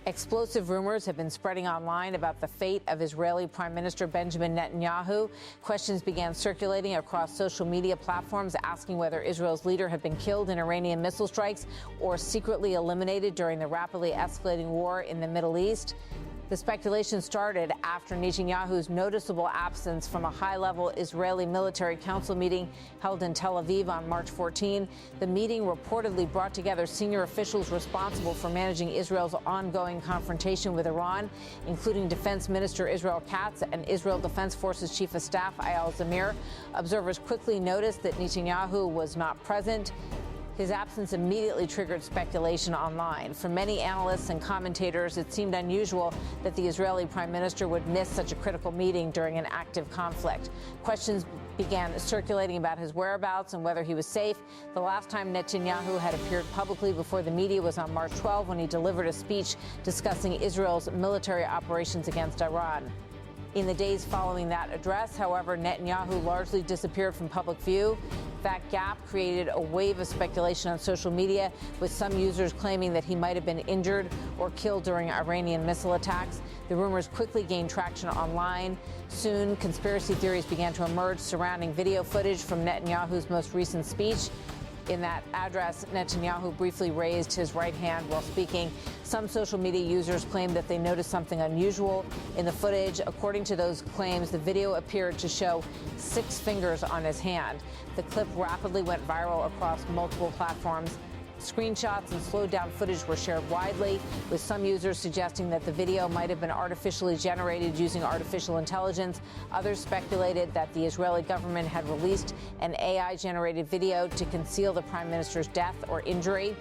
Explosive rumors have been spreading online about the fate of Israeli Prime Minister Benjamin Netanyahu. Questions began circulating across social media platforms asking whether Israel's leader had been killed in Iranian missile strikes or secretly eliminated during the rapidly escalating war in the Middle East. The speculation started after Netanyahu's noticeable absence from a high-level Israeli military council meeting held in Tel Aviv on March 14. The meeting reportedly brought together senior officials responsible for managing Israel's ongoing confrontation with Iran, including Defense Minister Israel Katz and Israel Defense Forces Chief of Staff Eyal Zamir. Observers quickly noticed that Netanyahu was not present. His absence immediately triggered speculation online. For many analysts and commentators, it seemed unusual that the Israeli prime minister would miss such a critical meeting during an active conflict. Questions began circulating about his whereabouts and whether he was safe. The last time Netanyahu had appeared publicly before the media was on March 12 when he delivered a speech discussing Israel's military operations against Iran. In the days following that address, however, Netanyahu largely disappeared from public view. That gap created a wave of speculation on social media, with some users claiming that he might have been injured or killed during Iranian missile attacks. The rumors quickly gained traction online. Soon, conspiracy theories began to emerge surrounding video footage from Netanyahu's most recent speech. In that address, Netanyahu briefly raised his right hand while speaking. Some social media users claimed that they noticed something unusual in the footage. According to those claims, the video appeared to show 6 fingers on his hand. The clip rapidly went viral across multiple platforms. Screenshots and slowed-down footage were shared widely, with some users suggesting that the video might have been artificially generated using artificial intelligence. Others speculated that the Israeli government had released an AI-generated video to conceal the prime minister's death or injury.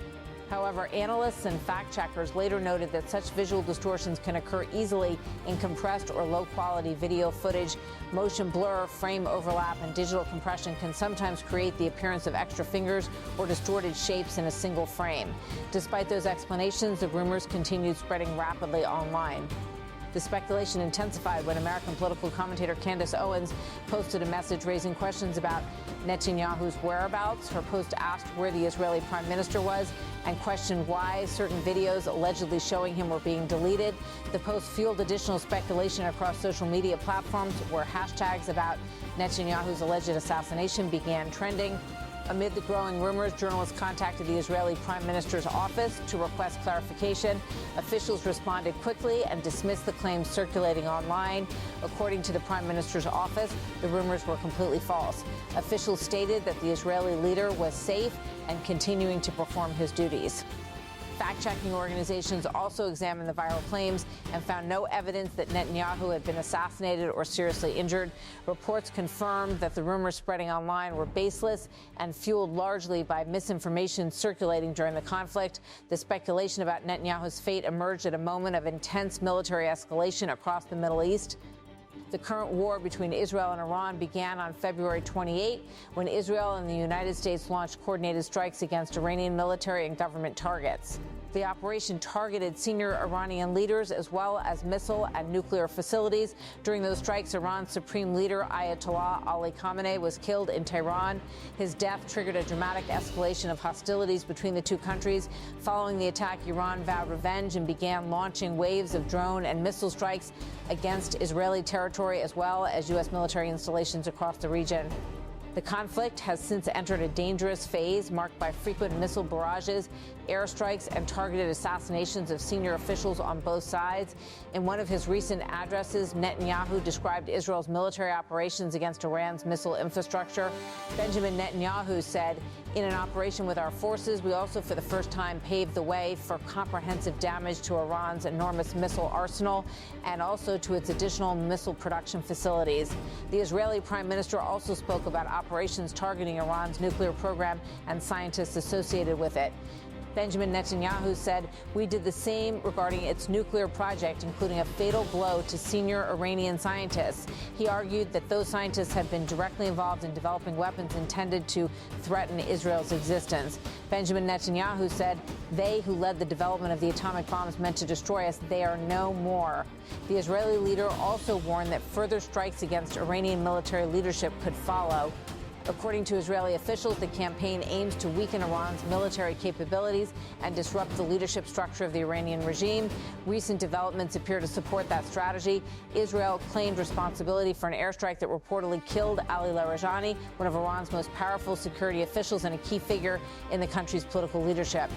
However, analysts and fact-checkers later noted that such visual distortions can occur easily in compressed or low-quality video footage. Motion blur, frame overlap, and digital compression can sometimes create the appearance of extra fingers or distorted shapes in a single frame. Despite those explanations, the rumors continued spreading rapidly online. The speculation intensified when American political commentator Candace Owens posted a message raising questions about Netanyahu's whereabouts. Her post asked where the Israeli prime minister was and questioned why certain videos allegedly showing him were being deleted. The post fueled additional speculation across social media platforms where hashtags about Netanyahu's alleged assassination began trending. Amid the growing rumors, journalists contacted the Israeli prime minister's office to request clarification. Officials responded quickly and dismissed the claims circulating online. According to the prime minister's office, the rumors were completely false. Officials stated that the Israeli leader was safe and continuing to perform his duties. Fact-checking organizations also examined the viral claims and found no evidence that Netanyahu had been assassinated or seriously injured. Reports confirmed that the rumors spreading online were baseless and fueled largely by misinformation circulating during the conflict. The speculation about Netanyahu's fate emerged at a moment of intense military escalation across the Middle East. The current war between Israel and Iran began on February 28, when Israel and the United States launched coordinated strikes against Iranian military and government targets. The operation targeted senior Iranian leaders as well as missile and nuclear facilities. During those strikes, Iran's supreme leader, Ayatollah Ali Khamenei, was killed in Tehran. His death triggered a dramatic escalation of hostilities between the two countries. Following the attack, Iran vowed revenge and began launching waves of drone and missile strikes against Israeli territory as well as U.S. military installations across the region. The conflict has since entered a dangerous phase marked by frequent missile barrages, airstrikes, and targeted assassinations of senior officials on both sides. In one of his recent addresses, Netanyahu described Israel's military operations against Iran's missile infrastructure. Benjamin Netanyahu said, "In an operation with our forces, we also for the first time paved the way for comprehensive damage to Iran's enormous missile arsenal and also to its additional missile production facilities." The Israeli prime minister also spoke about operations targeting Iran's nuclear program and scientists associated with it. Benjamin Netanyahu said, "We did the same regarding its nuclear project, including a fatal blow to senior Iranian scientists." He argued that those scientists had been directly involved in developing weapons intended to threaten Israel's existence. Benjamin Netanyahu said, "They who led the development of the atomic bombs meant to destroy us, they are no more." The Israeli leader also warned that further strikes against Iranian military leadership could follow. According to Israeli officials, the campaign aims to weaken Iran's military capabilities and disrupt the leadership structure of the Iranian regime. Recent developments appear to support that strategy. Israel claimed responsibility for an airstrike that reportedly killed Ali Larijani, one of Iran's most powerful security officials and a key figure in the country's political leadership.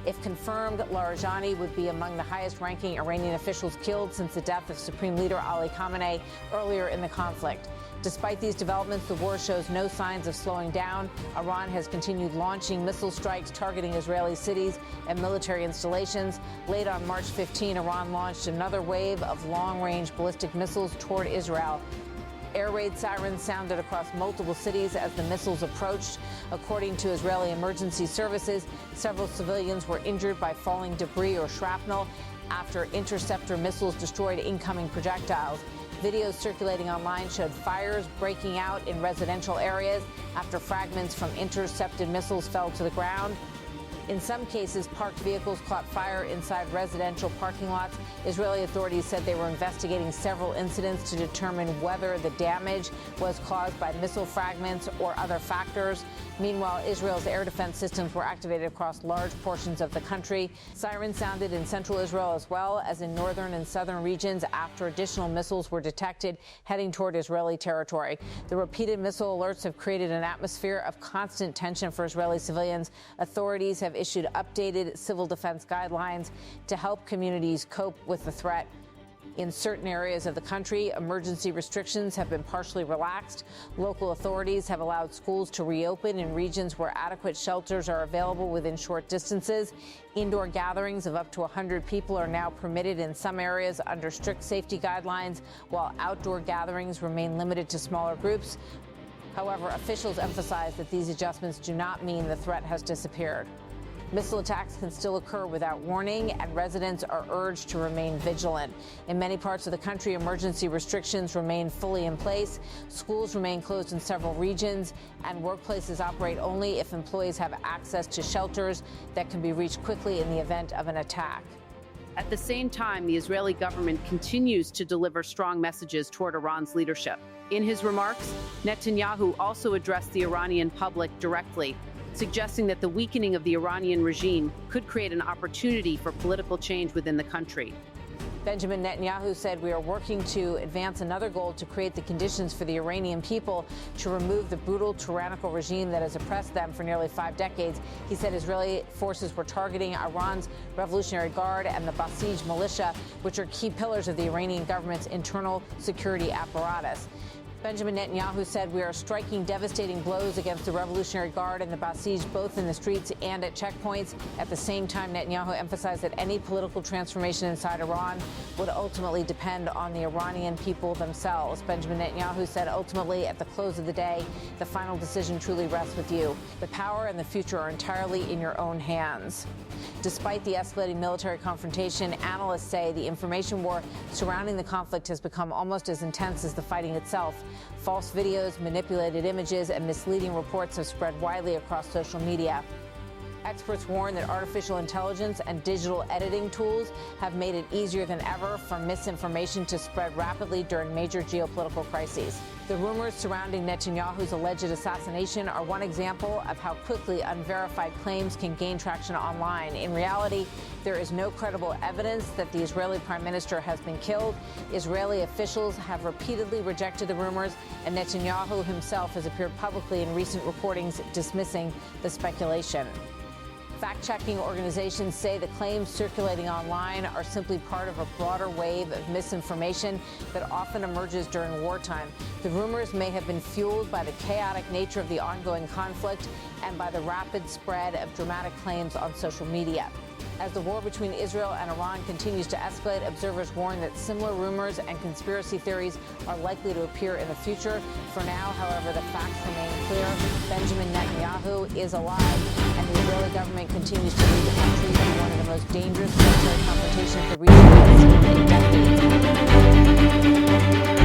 If confirmed, Larijani would be among the highest-ranking Iranian officials killed since the death of Supreme Leader Ali Khamenei earlier in the conflict. Despite these developments, the war shows no signs of slowing down. Iran has continued launching missile strikes targeting Israeli cities and military installations. Late on March 15, Iran launched another wave of long-range ballistic missiles toward Israel. Air raid sirens sounded across multiple cities as the missiles approached. According to Israeli emergency services, several civilians were injured by falling debris or shrapnel after interceptor missiles destroyed incoming projectiles. Videos circulating online showed fires breaking out in residential areas after fragments from intercepted missiles fell to the ground. In some cases, parked vehicles caught fire inside residential parking lots. Israeli authorities said they were investigating several incidents to determine whether the damage was caused by missile fragments or other factors. Meanwhile, Israel's air defense systems were activated across large portions of the country. Sirens sounded in central Israel as well as in northern and southern regions after additional missiles were detected heading toward Israeli territory. The repeated missile alerts have created an atmosphere of constant tension for Israeli civilians. Authorities have issued updated civil defense guidelines to help communities cope with the threat. In certain areas of the country, emergency restrictions have been partially relaxed. Local authorities have allowed schools to reopen in regions where adequate shelters are available within short distances. Indoor gatherings of up to 100 people are now permitted in some areas under strict safety guidelines, while outdoor gatherings remain limited to smaller groups. However, officials emphasize that these adjustments do not mean the threat has disappeared. Missile attacks can still occur without warning, and residents are urged to remain vigilant. In many parts of the country, emergency restrictions remain fully in place. Schools remain closed in several regions, and workplaces operate only if employees have access to shelters that can be reached quickly in the event of an attack. At the same time, the Israeli government continues to deliver strong messages toward Iran's leadership. In his remarks, Netanyahu also addressed the Iranian public directly, suggesting that the weakening of the Iranian regime could create an opportunity for political change within the country. Benjamin Netanyahu said, "We are working to advance another goal to create the conditions for the Iranian people to remove the brutal, tyrannical regime that has oppressed them for nearly 5 decades. He said Israeli forces were targeting Iran's Revolutionary Guard and the Basij militia, which are key pillars of the Iranian government's internal security apparatus. Benjamin Netanyahu said, "We are striking devastating blows against the Revolutionary Guard and the Basij, both in the streets and at checkpoints." At the same time, Netanyahu emphasized that any political transformation inside Iran would ultimately depend on the Iranian people themselves. Benjamin Netanyahu said, "Ultimately, at the close of the day, the final decision truly rests with you. The power and the future are entirely in your own hands." Despite the escalating military confrontation, analysts say the information war surrounding the conflict has become almost as intense as the fighting itself. False videos, manipulated images, and misleading reports have spread widely across social media. Experts warn that artificial intelligence and digital editing tools have made it easier than ever for misinformation to spread rapidly during major geopolitical crises. The rumors surrounding Netanyahu's alleged assassination are one example of how quickly unverified claims can gain traction online. In reality, there is no credible evidence that the Israeli prime minister has been killed. Israeli officials have repeatedly rejected the rumors, and Netanyahu himself has appeared publicly in recent reportings dismissing the speculation. Fact-checking organizations say the claims circulating online are simply part of a broader wave of misinformation that often emerges during wartime. The rumors may have been fueled by the chaotic nature of the ongoing conflict and by the rapid spread of dramatic claims on social media. As the war between Israel and Iran continues to escalate, observers warn that similar rumors and conspiracy theories are likely to appear in the future. For now, however, the facts remain clear. Benjamin Netanyahu is alive, and the Israeli government continues to lead the country in one of the most dangerous military confrontations the region has seen in decades.